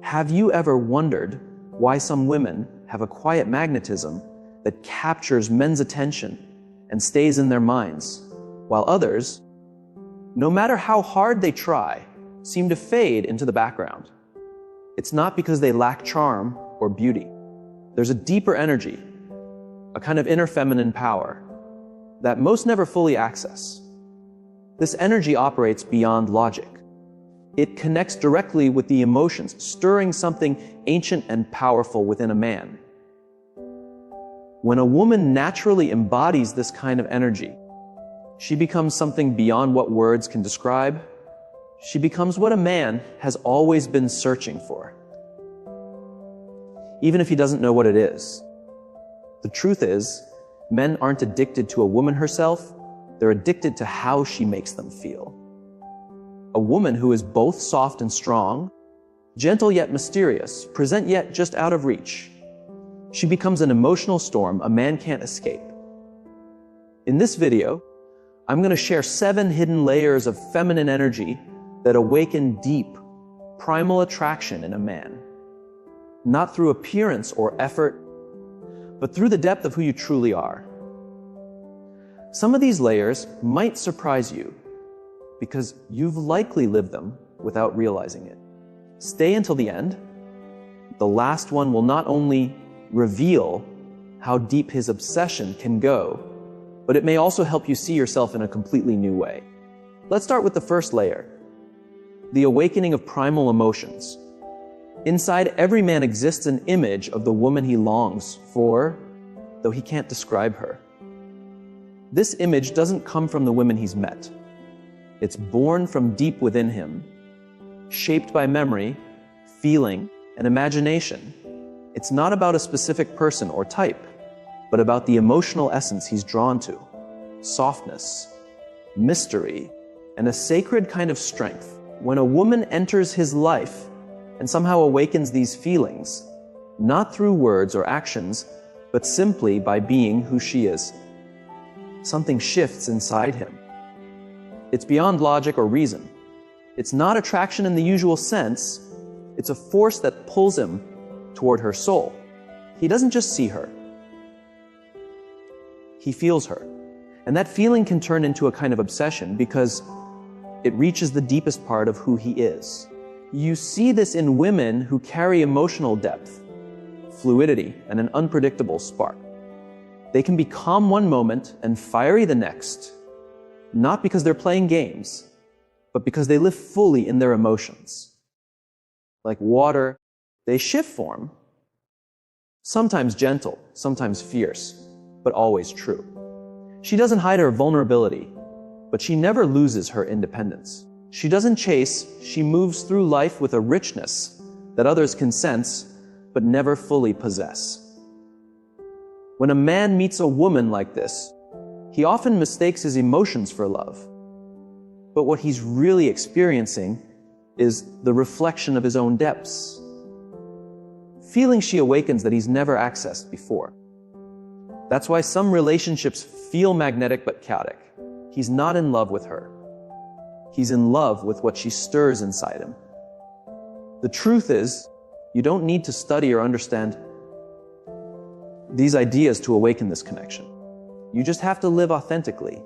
Have you ever wondered why some women have a quiet magnetism that captures men's attention and stays in their minds, while others, no matter how hard they try, seem to fade into the background? It's not because they lack charm or beauty. There's a deeper energy, a kind of inner feminine power that most never fully access. This energy operates beyond logic. It connects directly with the emotions, stirring something ancient and powerful within a man. When a woman naturally embodies this kind of energy, she becomes something beyond what words can describe. She becomes what a man has always been searching for, even if he doesn't know what it is. The truth is, men aren't addicted to a woman herself, they're addicted to how she makes them feel. A woman who is both soft and strong, gentle yet mysterious, present yet just out of reach. She becomes an emotional storm a man can't escape. In this video, I'm going to share 7 hidden layers of feminine energy that awaken deep, primal attraction in a man. Not through appearance or effort, but through the depth of who you truly are. Some of these layers might surprise you because you've likely lived them without realizing it. Stay until the end. The last one will not only reveal how deep his obsession can go, but it may also help you see yourself in a completely new way. Let's start with the first layer, the awakening of primal emotions. Inside every man exists an image of the woman he longs for, though he can't describe her. This image doesn't come from the women he's met. It's born from deep within him, shaped by memory, feeling, and imagination. It's not about a specific person or type, but about the emotional essence he's drawn to, softness, mystery, and a sacred kind of strength. When a woman enters his life and somehow awakens these feelings, not through words or actions, but simply by being who she is, something shifts inside him. It's beyond logic or reason. It's not attraction in the usual sense. It's a force that pulls him toward her soul. He doesn't just see her. He feels her. And that feeling can turn into a kind of obsession because it reaches the deepest part of who he is. You see this in women who carry emotional depth, fluidity, and an unpredictable spark. They can be calm one moment and fiery the next, not because they're playing games, but because they live fully in their emotions. Like water, they shift form, sometimes gentle, sometimes fierce, but always true. She doesn't hide her vulnerability, but she never loses her independence. She doesn't chase, she moves through life with a richness that others can sense, but never fully possess. When a man meets a woman like this, he often mistakes his emotions for love. But what he's really experiencing is the reflection of his own depths. Feelings she awakens that he's never accessed before. That's why some relationships feel magnetic but chaotic. He's not in love with her. He's in love with what she stirs inside him. The truth is, you don't need to study or understand these ideas to awaken this connection. You just have to live authentically,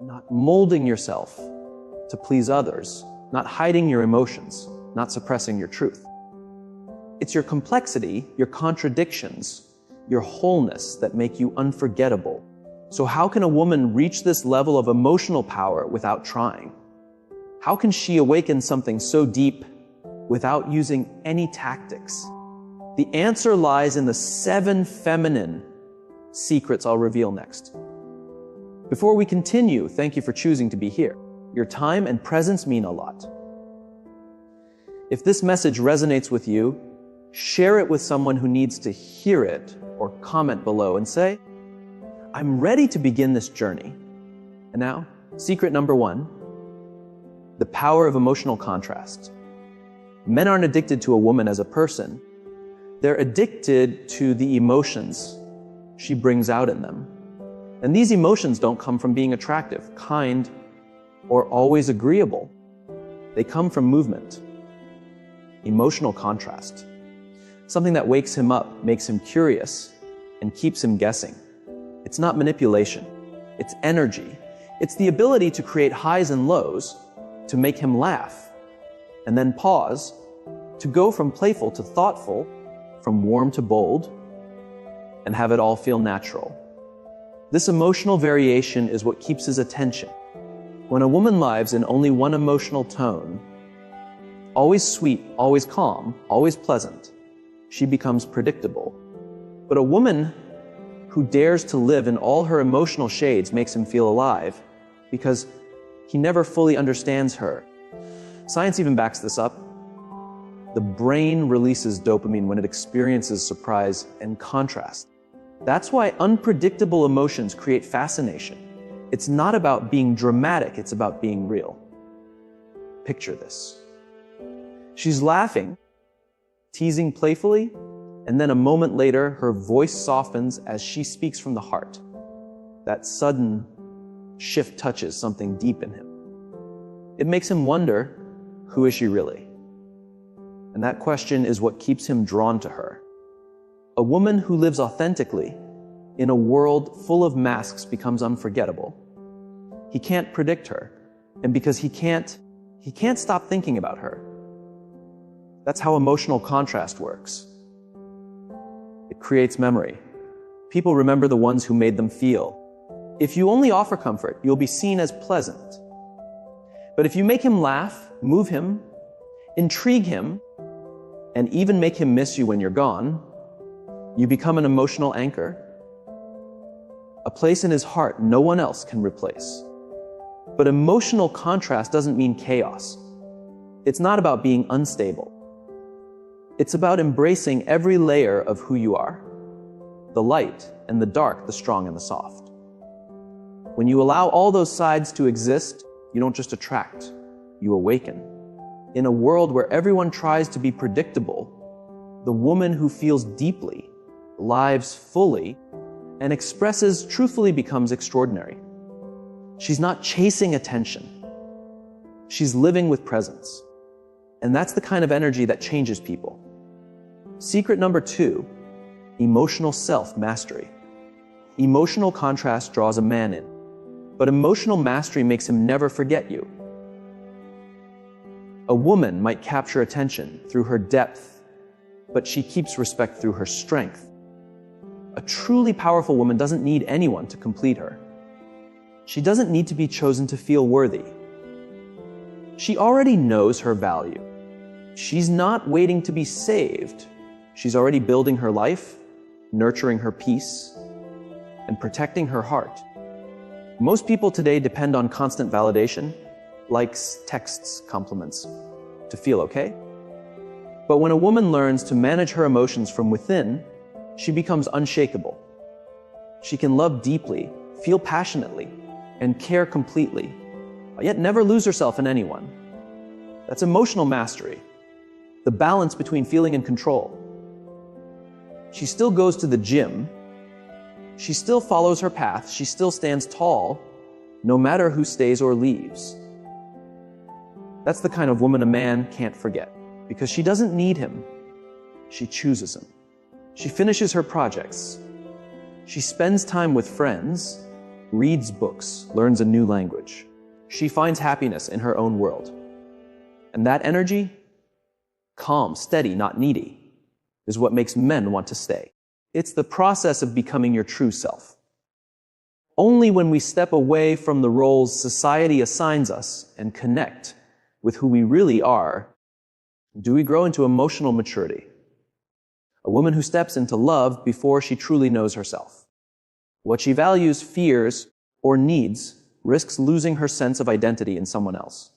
not molding yourself to please others, not hiding your emotions, not suppressing your truth. It's your complexity, your contradictions, your wholeness that make you unforgettable. So how can a woman reach this level of emotional power without trying? How can she awaken something so deep without using any tactics? The answer lies in the 7 feminine secrets I'll reveal next. Before we continue, thank you for choosing to be here. Your time and presence mean a lot. If this message resonates with you, share it with someone who needs to hear it, or comment below and say, I'm ready to begin this journey. And now, secret number 1, the power of emotional contrast. Men aren't addicted to a woman as a person. They're addicted to the emotions she brings out in them. And these emotions don't come from being attractive, kind, or always agreeable. They come from movement. emotional contrast. Something that wakes him up, makes him curious, and keeps him guessing. It's not manipulation. It's energy. It's the ability to create highs and lows, to make him laugh, and then pause, to go from playful to thoughtful, from warm to bold, and have it all feel natural. This emotional variation is what keeps his attention. When a woman lives in only one emotional tone, always sweet, always calm, always pleasant, she becomes predictable. But a woman who dares to live in all her emotional shades makes him feel alive, because he never fully understands her. Science even backs this up. The brain releases dopamine when it experiences surprise and contrast. That's why unpredictable emotions create fascination. It's not about being dramatic, it's about being real. Picture this. She's laughing, teasing playfully, and then a moment later, her voice softens as she speaks from the heart. That sudden shift touches something deep in him. It makes him wonder, who is she really? And that question is what keeps him drawn to her. A woman who lives authentically in a world full of masks becomes unforgettable. He can't predict her, and because he can't stop thinking about her. That's how emotional contrast works. It creates memory. People remember the ones who made them feel. If you only offer comfort, you'll be seen as pleasant. But if you make him laugh, move him, intrigue him, and even make him miss you when you're gone, you become an emotional anchor. A place in his heart no one else can replace. But emotional contrast doesn't mean chaos. It's not about being unstable. It's about embracing every layer of who you are. The light and the dark, the strong and the soft. When you allow all those sides to exist, you don't just attract, you awaken. In a world where everyone tries to be predictable, the woman who feels deeply, lives fully, and expresses truthfully becomes extraordinary. She's not chasing attention. She's living with presence. And that's the kind of energy that changes people. Secret number 2, emotional self-mastery. Emotional contrast draws a man in, but emotional mastery makes him never forget you. A woman might capture attention through her depth, but she keeps respect through her strength. A truly powerful woman doesn't need anyone to complete her. She doesn't need to be chosen to feel worthy. She already knows her value. She's not waiting to be saved. She's already building her life, nurturing her peace, and protecting her heart. Most people today depend on constant validation, likes, texts, compliments, to feel okay. But when a woman learns to manage her emotions from within, she becomes unshakable. She can love deeply, feel passionately, and care completely, yet never lose herself in anyone. That's emotional mastery, the balance between feeling and control. She still goes to the gym. She still follows her path. She still stands tall, no matter who stays or leaves. That's the kind of woman a man can't forget, because she doesn't need him. She chooses him. She finishes her projects. She spends time with friends, reads books, learns a new language. She finds happiness in her own world. And that energy, calm, steady, not needy, is what makes men want to stay. It's the process of becoming your true self. Only when we step away from the roles society assigns us and connect with who we really are, do we grow into emotional maturity. A woman who steps into love before she truly knows herself. What she values, fears, or needs risks losing her sense of identity in someone else.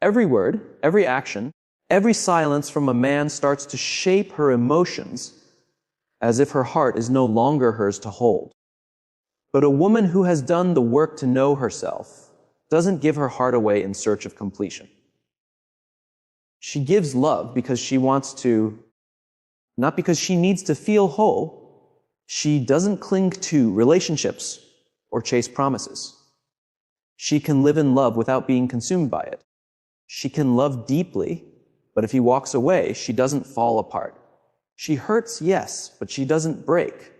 Every word, every action, every silence from a man starts to shape her emotions as if her heart is no longer hers to hold. But a woman who has done the work to know herself doesn't give her heart away in search of completion. She gives love because she wants to, not because she needs to feel whole. She doesn't cling to relationships or chase promises. She can live in love without being consumed by it. She can love deeply But if he walks away, she doesn't fall apart. She hurts, yes, but she doesn't break.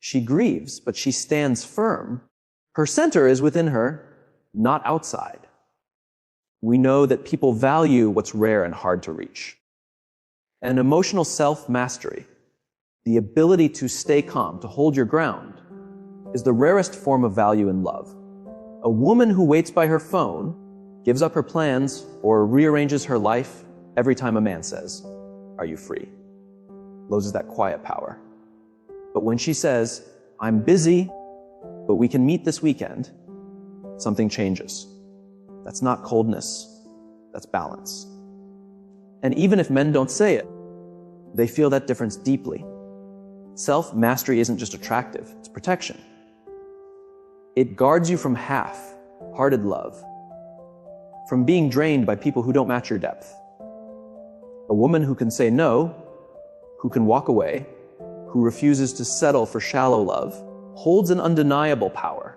She grieves, but she stands firm. Her center is within her, not outside. We know that people value what's rare and hard to reach. And emotional self-mastery, the ability to stay calm, to hold your ground, is the rarest form of value in love. A woman who waits by her phone, gives up her plans, or rearranges her life every time a man says, "Are you free?" loses that quiet power. But when she says, "I'm busy, but we can meet this weekend," something changes. That's not coldness, that's balance. And even if men don't say it, they feel that difference deeply. Self-mastery isn't just attractive, it's protection. It guards you from half-hearted love, from being drained by people who don't match your depth. A woman who can say no, who can walk away, who refuses to settle for shallow love, holds an undeniable power.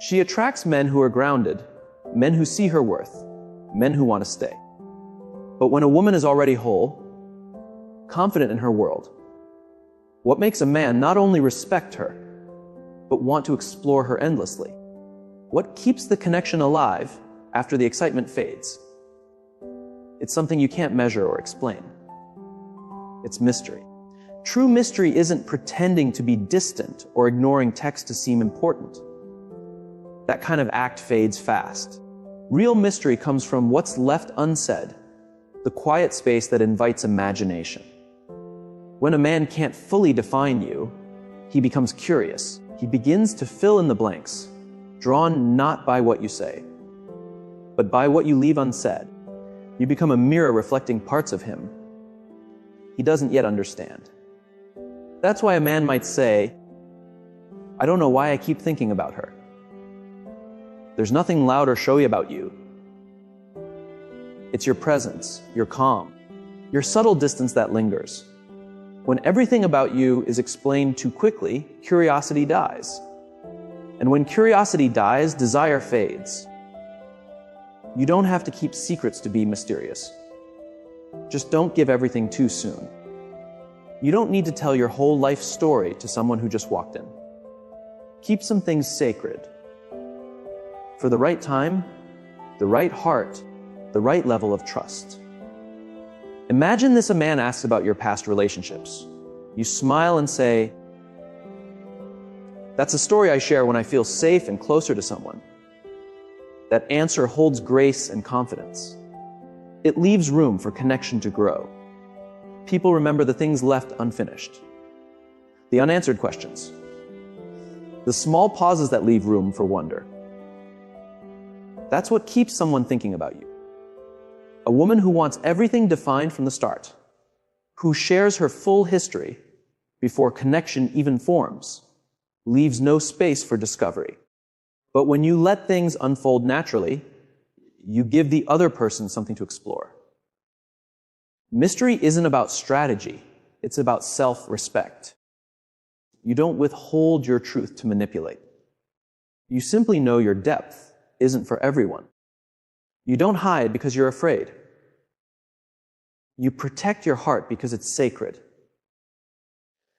She attracts men who are grounded, men who see her worth, men who want to stay. But when a woman is already whole, confident in her world, what makes a man not only respect her, but want to explore her endlessly? What keeps the connection alive after the excitement fades? It's something you can't measure or explain. It's mystery. True mystery isn't pretending to be distant or ignoring text to seem important. That kind of act fades fast. Real mystery comes from what's left unsaid, the quiet space that invites imagination. When a man can't fully define you, he becomes curious. He begins to fill in the blanks, drawn not by what you say, but by what you leave unsaid. You become a mirror reflecting parts of him he doesn't yet understand. That's why a man might say, "I don't know why I keep thinking about her. There's nothing loud or showy about you. It's your presence, your calm, your subtle distance that lingers. When everything about you is explained too quickly, curiosity dies. And when curiosity dies, desire fades. You don't have to keep secrets to be mysterious. Just don't give everything too soon. You don't need to tell your whole life story to someone who just walked in. Keep some things sacred. For the right time, the right heart, the right level of trust." Imagine this: a man asks about your past relationships. You smile and say, "That's a story I share when I feel safe and closer to someone." That answer holds grace and confidence. It leaves room for connection to grow. People remember the things left unfinished, the unanswered questions, the small pauses that leave room for wonder. That's what keeps someone thinking about you. A woman who wants everything defined from the start, who shares her full history before connection even forms, leaves no space for discovery. But when you let things unfold naturally, you give the other person something to explore. Mystery isn't about strategy, it's about self-respect. You don't withhold your truth to manipulate. You simply know your depth isn't for everyone. You don't hide because you're afraid. You protect your heart because it's sacred.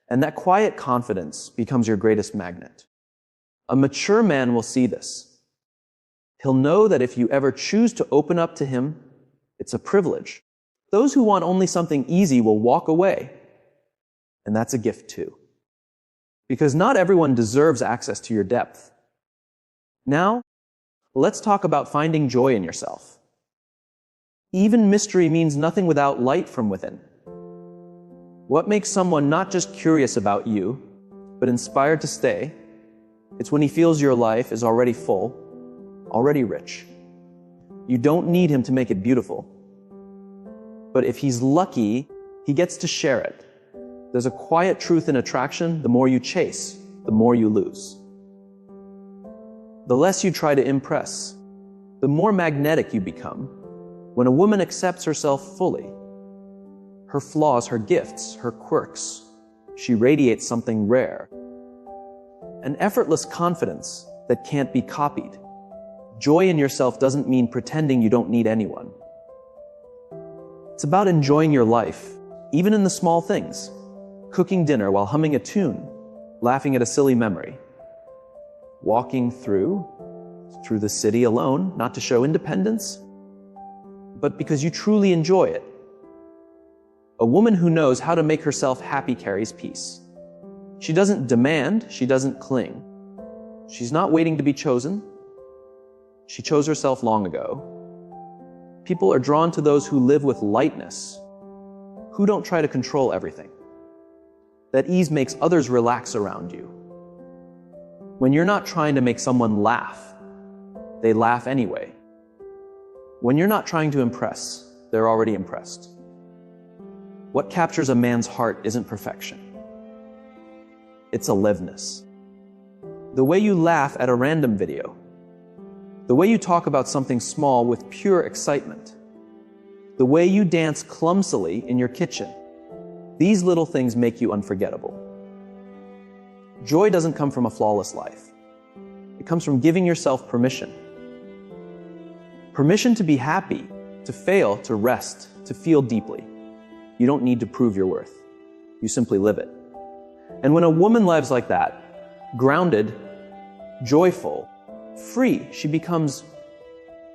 And that quiet confidence becomes your greatest magnet. A mature man will see this. He'll know that if you ever choose to open up to him, it's a privilege. Those who want only something easy will walk away. And that's a gift too. Because not everyone deserves access to your depth. Now, let's talk about finding joy in yourself. Even mystery means nothing without light from within. What makes someone not just curious about you, but inspired to stay? It's when he feels your life is already full, already rich. You don't need him to make it beautiful. But if he's lucky, he gets to share it. There's a quiet truth in attraction: the more you chase, the more you lose. The less you try to impress, the more magnetic you become. When a woman accepts herself fully, her flaws, her gifts, her quirks, she radiates something rare. An effortless confidence that can't be copied. Joy in yourself doesn't mean pretending you don't need anyone. It's about enjoying your life, even in the small things. Cooking dinner while humming a tune, laughing at a silly memory. Walking through the city alone, not to show independence, but because you truly enjoy it. A woman who knows how to make herself happy carries peace. She doesn't demand, she doesn't cling. She's not waiting to be chosen. She chose herself long ago. People are drawn to those who live with lightness, who don't try to control everything. That ease makes others relax around you. When you're not trying to make someone laugh, they laugh anyway. When you're not trying to impress, they're already impressed. What captures a man's heart isn't perfection. It's aliveness. The way you laugh at a random video. The way you talk about something small with pure excitement. The way you dance clumsily in your kitchen. These little things make you unforgettable. Joy doesn't come from a flawless life. It comes from giving yourself permission. Permission to be happy, to fail, to rest, to feel deeply. You don't need to prove your worth. You simply live it. And when a woman lives like that, grounded, joyful, free, she becomes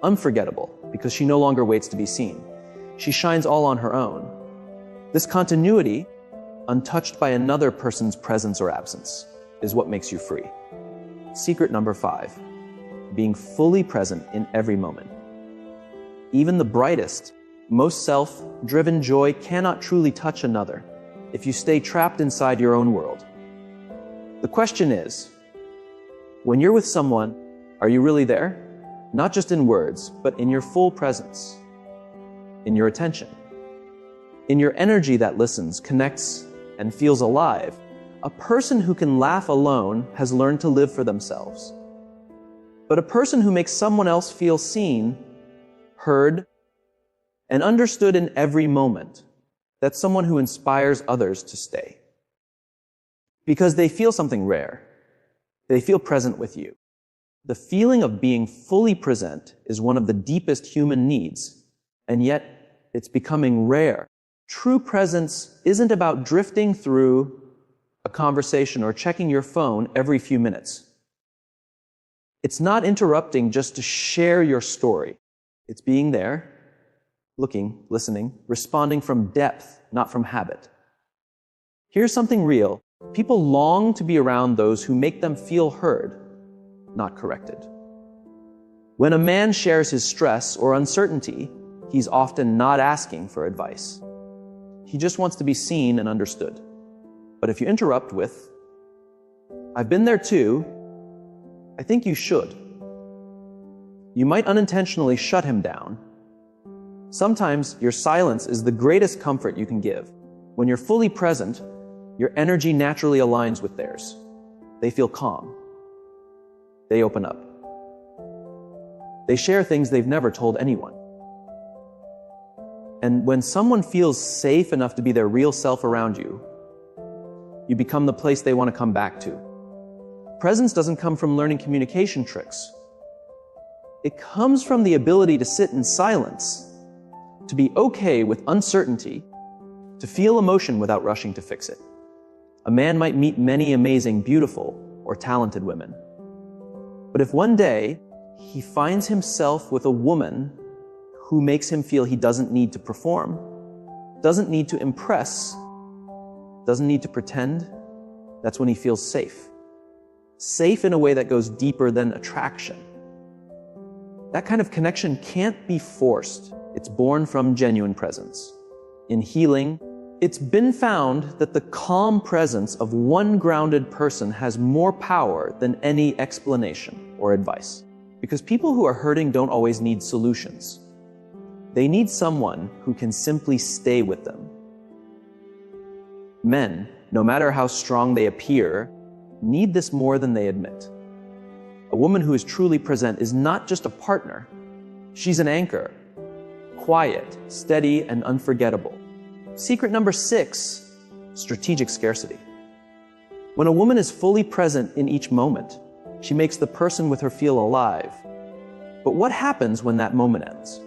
unforgettable because she no longer waits to be seen. She shines all on her own. This continuity, untouched by another person's presence or absence, is what makes you free. Secret number 5, being fully present in every moment. Even the brightest, most self-driven joy cannot truly touch another if you stay trapped inside your own world. The question is, when you're with someone, are you really there? Not just in words, but in your full presence, in your attention, in your energy that listens, connects, and feels alive. A person who can laugh alone has learned to live for themselves. But a person who makes someone else feel seen, heard, and understood in every moment, that's someone who inspires others to stay. Because they feel something rare. They feel present with you. The feeling of being fully present is one of the deepest human needs, and yet it's becoming rare. True presence isn't about drifting through a conversation or checking your phone every few minutes. It's not interrupting just to share your story. It's being there, looking, listening, responding from depth, not from habit. Here's something real. People long to be around those who make them feel heard, not corrected. When a man shares his stress or uncertainty, he's often not asking for advice. He just wants to be seen and understood. But if you interrupt with, "I've been there too," I think you should. You might unintentionally shut him down. Sometimes your silence is the greatest comfort you can give. When you're fully present, your energy naturally aligns with theirs. They feel calm. They open up. They share things they've never told anyone. And when someone feels safe enough to be their real self around you, you become the place they want to come back to. Presence doesn't come from learning communication tricks. It comes from the ability to sit in silence, to be okay with uncertainty, to feel emotion without rushing to fix it. A man might meet many amazing, beautiful, or talented women. But if one day he finds himself with a woman who makes him feel he doesn't need to perform, doesn't need to impress, doesn't need to pretend, that's when he feels safe. Safe in a way that goes deeper than attraction. That kind of connection can't be forced. It's born from genuine presence. In healing, it's been found that the calm presence of one grounded person has more power than any explanation or advice. Because people who are hurting don't always need solutions. They need someone who can simply stay with them. Men, no matter how strong they appear, need this more than they admit. A woman who is truly present is not just a partner. She's an anchor, quiet, steady, and unforgettable. Secret number 6, strategic scarcity. When a woman is fully present in each moment, she makes the person with her feel alive. But what happens when that moment ends?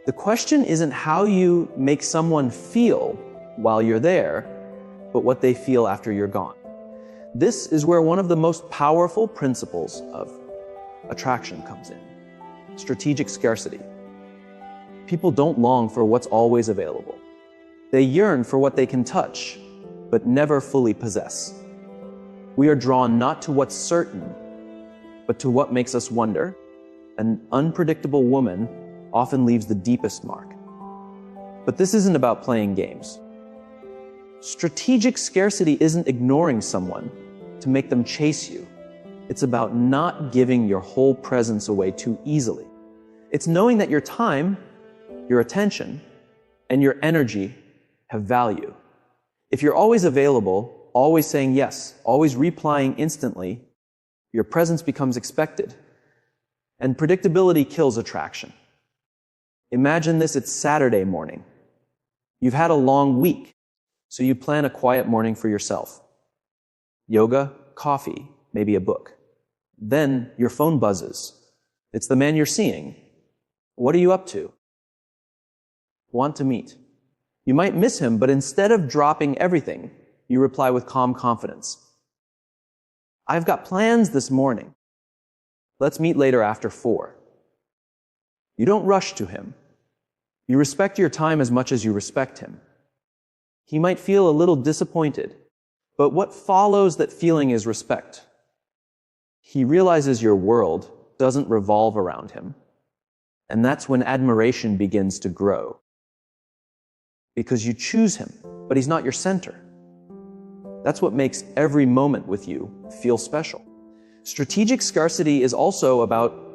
The question isn't how you make someone feel while you're there, but what they feel after you're gone. This is where one of the most powerful principles of attraction comes in: strategic scarcity. People don't long for what's always available. They yearn for what they can touch, but never fully possess. We are drawn not to what's certain, but to what makes us wonder. An unpredictable woman often leaves the deepest mark. But this isn't about playing games. Strategic scarcity isn't ignoring someone to make them chase you. It's about not giving your whole presence away too easily. It's knowing that your time, your attention, and your energy have value. If you're always available, always saying yes, always replying instantly, your presence becomes expected. And predictability kills attraction. Imagine this: it's Saturday morning. You've had a long week, so you plan a quiet morning for yourself. Yoga, coffee, maybe a book. Then your phone buzzes. It's the man you're seeing. What are you up to? Want to meet. You might miss him, but instead of dropping everything, you reply with calm confidence. I've got plans this morning. Let's meet later after 4. You don't rush to him. You respect your time as much as you respect him. He might feel a little disappointed, but what follows that feeling is respect. He realizes your world doesn't revolve around him, and that's when admiration begins to grow. Because you choose him, but he's not your center. That's what makes every moment with you feel special. Strategic scarcity is also about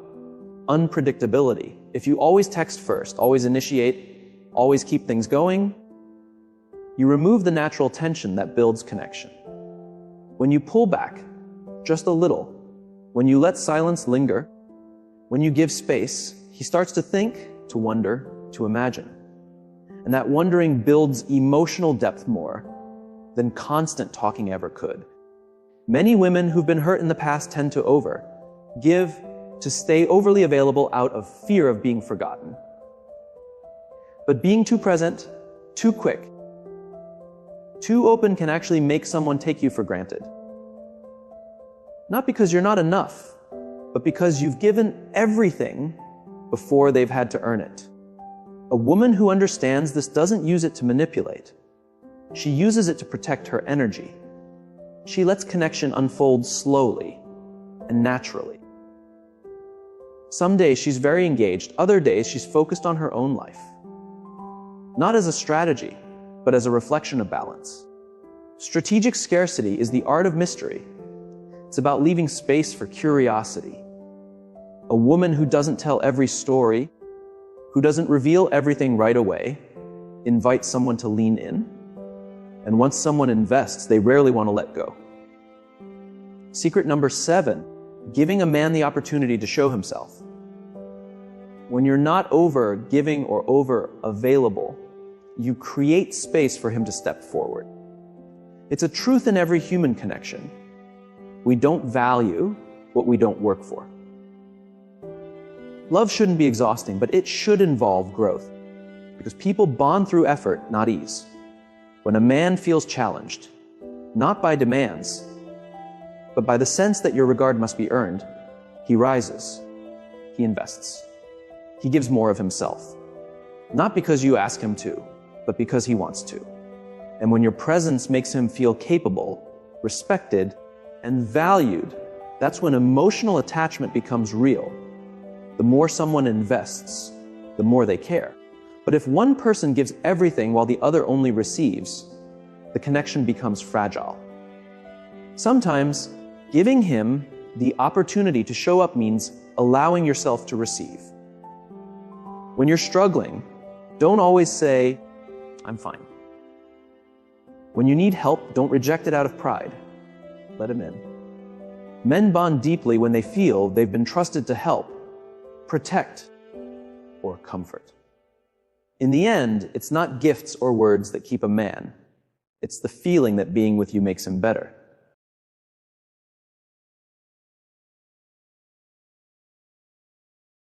unpredictability. If you always text first, always initiate, always keep things going, you remove the natural tension that builds connection. When you pull back just a little, when you let silence linger, when you give space, he starts to think, to wonder, to imagine. And that wondering builds emotional depth more than constant talking ever could. Many women who've been hurt in the past tend to give to stay overly available out of fear of being forgotten. But being too present, too quick, too open can actually make someone take you for granted. Not because you're not enough, but because you've given everything before they've had to earn it. A woman who understands this doesn't use it to manipulate. She uses it to protect her energy. She lets connection unfold slowly and naturally. Some days she's very engaged, other days she's focused on her own life. Not as a strategy, but as a reflection of balance. Strategic scarcity is the art of mystery. It's about leaving space for curiosity. A woman who doesn't tell every story, who doesn't reveal everything right away, invites someone to lean in. And once someone invests, they rarely want to let go. Secret number 7, giving a man the opportunity to show himself. When you're not over giving or over available, you create space for him to step forward. It's a truth in every human connection. We don't value what we don't work for. Love shouldn't be exhausting, but it should involve growth, because people bond through effort, not ease. When a man feels challenged, not by demands, but by the sense that your regard must be earned, he rises, he invests, he gives more of himself. Not because you ask him to, but because he wants to. And when your presence makes him feel capable, respected, and valued, that's when emotional attachment becomes real. The more someone invests, the more they care. But if one person gives everything while the other only receives, the connection becomes fragile. Sometimes, giving him the opportunity to show up means allowing yourself to receive. When you're struggling, don't always say, "I'm fine." When you need help, don't reject it out of pride. Let him in. Men bond deeply when they feel they've been trusted to help, protect, or comfort. In the end, it's not gifts or words that keep a man. It's the feeling that being with you makes him better.